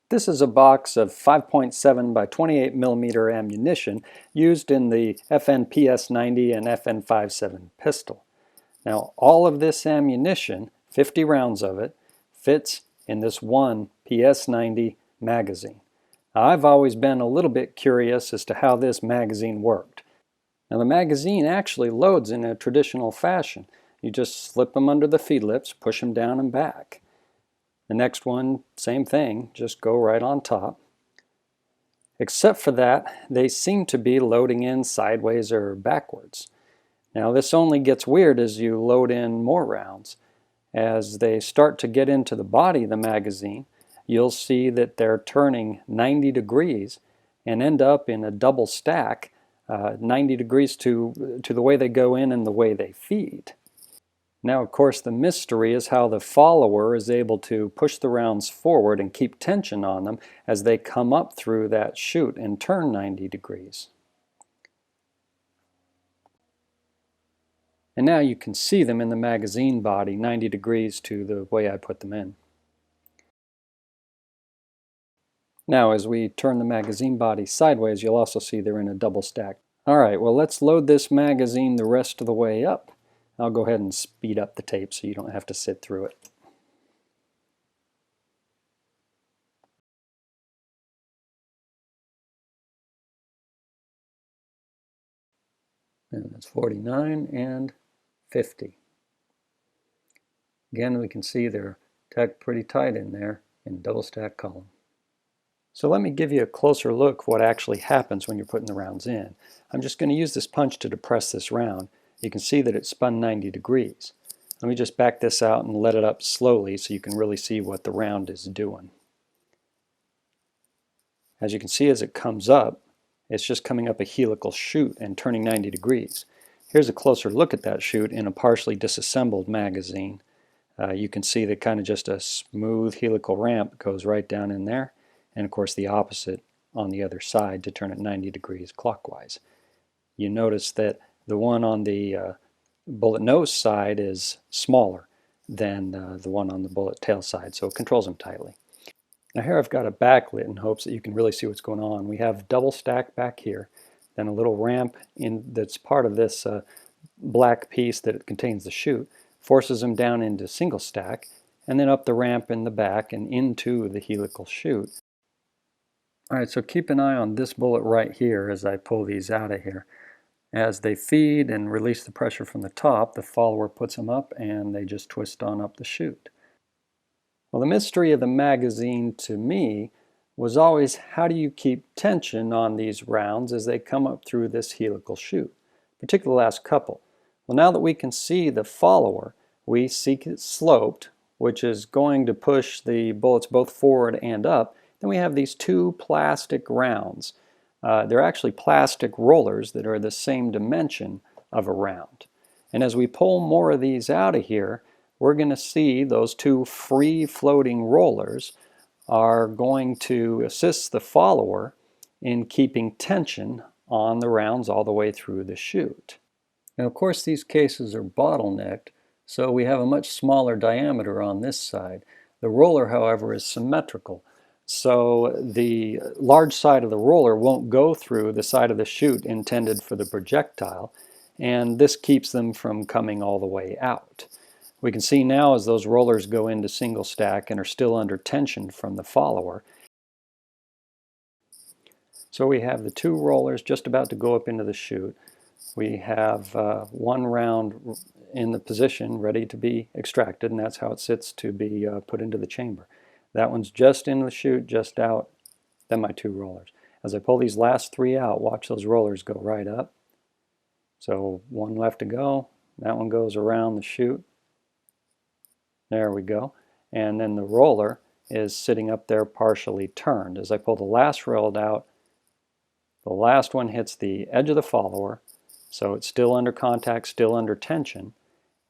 This is a box of 5.7 by 28 millimeter ammunition used in the FN PS90 and FN 57 pistol. Now all of this ammunition, 50 rounds of it, fits in this one PS90 magazine. Now, I've always been a little bit curious as to how this magazine worked. Now the magazine actually loads in a traditional fashion. You just slip them under the feed lips, push them down and back. The next one, same thing, just go right on top. Except for that, they seem to be loading in sideways or backwards. Now this only gets weird as you load in more rounds. As they start to get into the body of the magazine, you'll see that they're turning 90 degrees and end up in a double stack, 90 degrees to the way they go in and the way they feed. Now, of course, the mystery is how the follower is able to push the rounds forward and keep tension on them as they come up through that chute and turn 90 degrees. And now you can see them in the magazine body 90 degrees to the way I put them in. Now, as we turn the magazine body sideways, you'll also see they're in a double stack. All right, well, let's load this magazine the rest of the way up. I'll go ahead and speed up the tape so you don't have to sit through it. And that's 49 and 50. Again, we can see they're tacked pretty tight in there in double stack column. So let me give you a closer look what actually happens when you're putting the rounds in. I'm just going to use this punch to depress this round. You can see that it spun 90 degrees. Let me just back this out and let it up slowly so you can really see what the round is doing. As you can see, as it comes up, it's just coming up a helical chute and turning 90 degrees. Here's a closer look at that chute in a partially disassembled magazine. You can see that kind of just a smooth helical ramp goes right down in there, and of course the opposite on the other side to turn it 90 degrees clockwise. You notice that the one on the bullet nose side is smaller than the one on the bullet tail side, so it controls them tightly. Now here I've got a backlit in hopes that you can really see what's going on. We have double stack back here, then a little ramp that's part of this black piece that contains the chute, forces them down into single stack, and then up the ramp in the back and into the helical chute. Alright, so keep an eye on this bullet right here as I pull these out of here. As they feed and release the pressure from the top, the follower puts them up and they just twist on up the chute. Well, the mystery of the magazine to me was always how do you keep tension on these rounds as they come up through this helical chute, particularly the last couple. Well, now that we can see the follower, we see it sloped, which is going to push the bullets both forward and up. Then we have these two plastic rounds. They're actually plastic rollers that are the same dimension of a round. And as we pull more of these out of here, we're going to see those two free-floating rollers are going to assist the follower in keeping tension on the rounds all the way through the chute. Now, of course, these cases are bottlenecked, so we have a much smaller diameter on this side. The roller, however, is symmetrical. So the large side of the roller won't go through the side of the chute intended for the projectile, and this keeps them from coming all the way out. We can see now as those rollers go into single stack and are still under tension from the follower. So we have the two rollers just about to go up into the chute. We have one round in the position ready to be extracted, and that's how it sits to be put into the chamber. That one's just in the chute, just out, then my two rollers. As I pull these last three out, watch those rollers go right up. So one left to go, that one goes around the chute. There we go. And then the roller is sitting up there partially turned. As I pull the last roll out, the last one hits the edge of the follower, so it's still under contact, still under tension,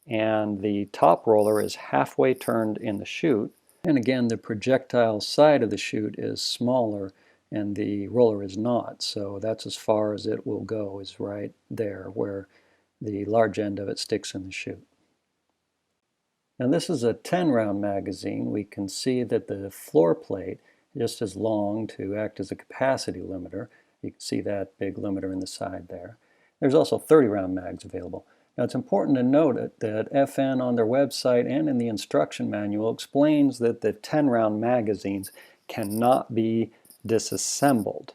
and the top roller is halfway turned in the chute. And again, the projectile side of the chute is smaller and the roller is not, so that's as far as it will go, is right there where the large end of it sticks in the chute. Now this is a 10-round magazine. We can see that the floor plate just as long to act as a capacity limiter. You can see that big limiter in the side there. There's also 30-round mags available. Now it's important to note that FN on their website and in the instruction manual explains that the 10-round magazines cannot be disassembled.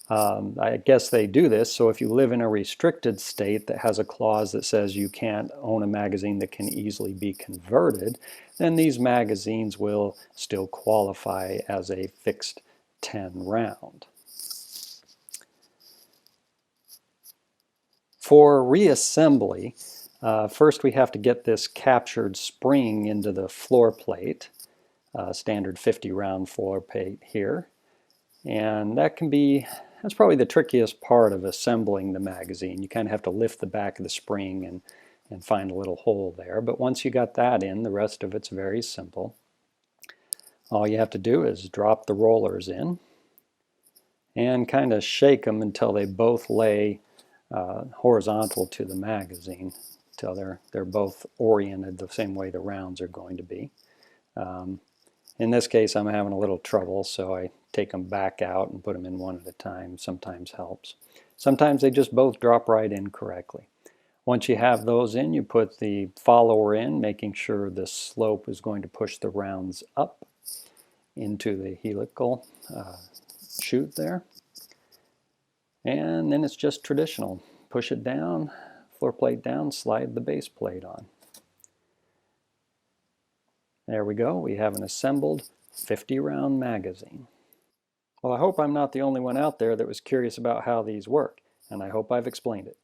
I guess they do this so if you live in a restricted state that has a clause that says you can't own a magazine that can easily be converted, then these magazines will still qualify as a fixed 10-round. For reassembly, first we have to get this captured spring into the floor plate, standard 50-round floor plate here. And that's probably the trickiest part of assembling the magazine. You kind of have to lift the back of the spring and find a little hole there. But once you got that in, the rest of it's very simple. All you have to do is drop the rollers in and kind of shake them until they both lay horizontal to the magazine, until they're both oriented the same way the rounds are going to be. In this case, I'm having a little trouble, so I take them back out and put them in one at a time. Sometimes helps. Sometimes they just both drop right in correctly. Once you have those in, you put the follower in, making sure the slope is going to push the rounds up into the helical chute there. And then it's just traditional. Push it down, floor plate down, slide the base plate on. There we go, we have an assembled 50-round magazine. Well, I hope I'm not the only one out there that was curious about how these work, and I hope I've explained it.